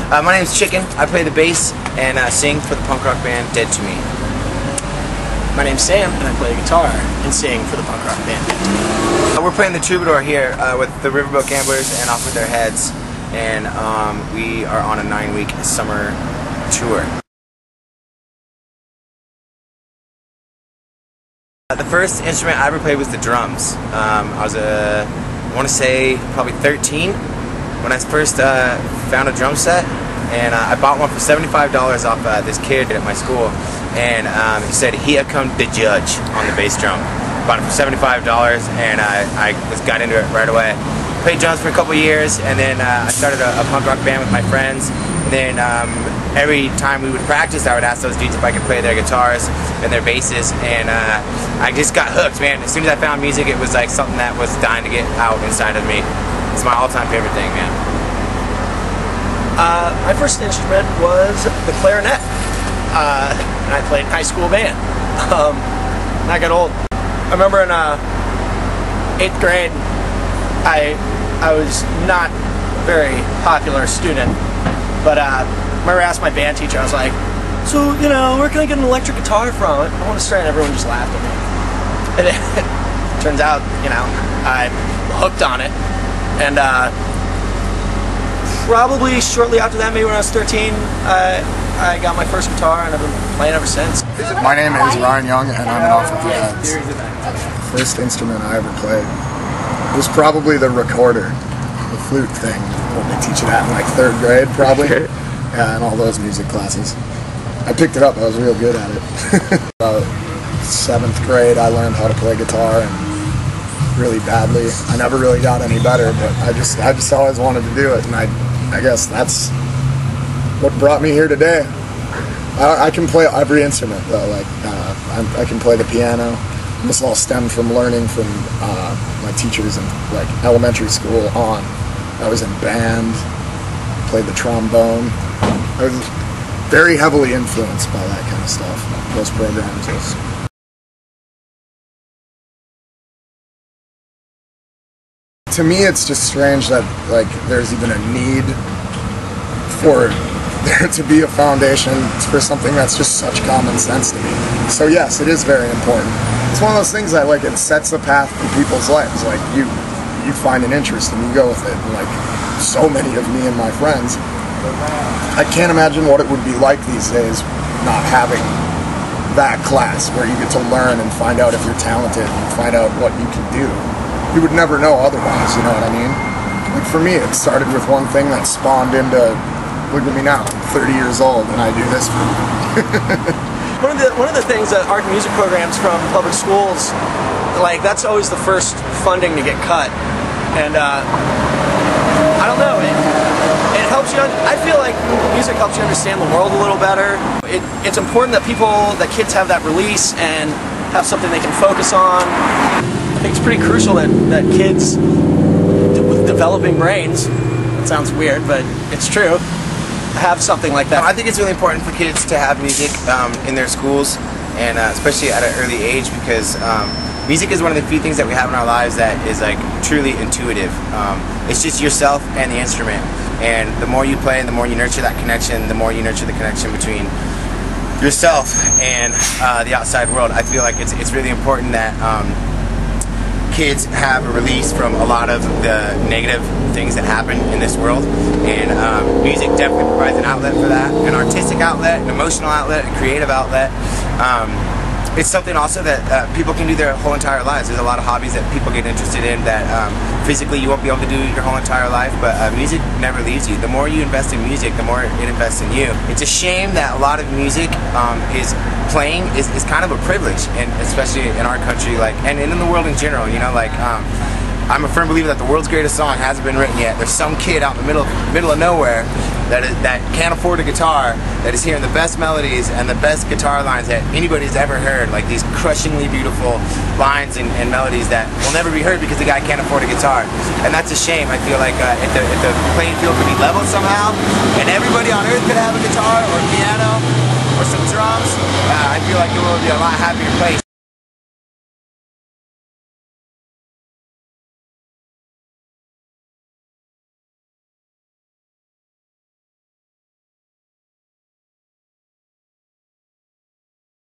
My name's Chicken. I play the bass and sing for the punk rock band Dead to Me. My name's Sam, and I play guitar and sing for the punk rock band. We're playing the Troubadour here with the Riverboat Gamblers and Off With Their Heads, and we are on a 9-week summer tour. The first instrument I ever played was the drums. I was, I want to say, probably 13 when I first found a drum set, and I bought one for $75 off this kid at my school, and he said, "Here come the judge" on the bass drum. Bought it for $75, and I got into it right away. Played drums for a couple years, and then I started a punk rock band with my friends. And then every time we would practice, I would ask those dudes if I could play their guitars and their basses, and I just got hooked, man. As soon as I found music, it was like something that was dying to get out inside of me. It's my all-time favorite thing, man. My first instrument was the clarinet, and I played in high school band. And I got old. I remember in 8th grade, I was not a very popular student, but I remember I asked my band teacher, I was like, "So, you know, where can I get an electric guitar from? I want to start," and everyone just laughed at me. And it turns out, you know, I'm hooked on it, and probably shortly after that, maybe when I was 13, I got my first guitar, and I've been playing ever since. My name is Ryan Young, and I'm an Off With Their Heads. The first instrument I ever played was probably the recorder, the flute thing. They teach it at in like 3rd grade, probably. Yeah, in all those music classes. I picked it up. I was real good at it. About 7th grade, I learned how to play guitar, and really badly. I never really got any better, but I just always wanted to do it, and I guess that's what brought me here today. I can play every instrument though. Like I can play the piano. This all stemmed from learning from my teachers in like elementary school on. I was in band, played the trombone. I was very heavily influenced by that kind of stuff, those programs. To me, it's just strange that like there's even a need for there to be a foundation for something that's just such common sense to me. So yes, it is very important. It's one of those things that like it sets the path for people's lives. Like you find an interest and you go with it. And like so many of me and my friends, I can't imagine what it would be like these days not having that class where you get to learn and find out if you're talented and find out what you can do. You would never know otherwise, you know what I mean? Like for me, it started with one thing that spawned into, look at me now, I'm 30 years old and I do this for you. One of the things that art and music programs from public schools, like that's always the first funding to get cut. And I don't know, it helps you, I feel like music helps you understand the world a little better. It's important that kids have that release and have something they can focus on. I think it's pretty crucial that kids with developing brains, it sounds weird, but it's true, have something like that. I think it's really important for kids to have music in their schools, and especially at an early age, because music is one of the few things that we have in our lives that is like truly intuitive. It's just yourself and the instrument, and the more you play and the more you nurture that connection, the more you nurture the connection between yourself and the outside world. I feel like it's really important that kids have a release from a lot of the negative things that happen in this world, and music definitely provides an outlet for that, an artistic outlet, an emotional outlet, a creative outlet. It's something also that people can do their whole entire lives. There's a lot of hobbies that people get interested in that physically you won't be able to do your whole entire life, but music never leaves you. The more you invest in music, the more it invests in you. It's a shame that a lot of music playing is kind of a privilege, and especially in our country, like, and in the world in general, you know, like, I'm a firm believer that the world's greatest song hasn't been written yet. There's some kid out in the middle of nowhere that can't afford a guitar, that is hearing the best melodies and the best guitar lines that anybody's ever heard, like these crushingly beautiful lines and melodies that will never be heard because the guy can't afford a guitar. And that's a shame. I feel like if the playing field could be leveled somehow, and everybody on earth could have a guitar or a piano or some drums, I feel like the world would be a lot happier place.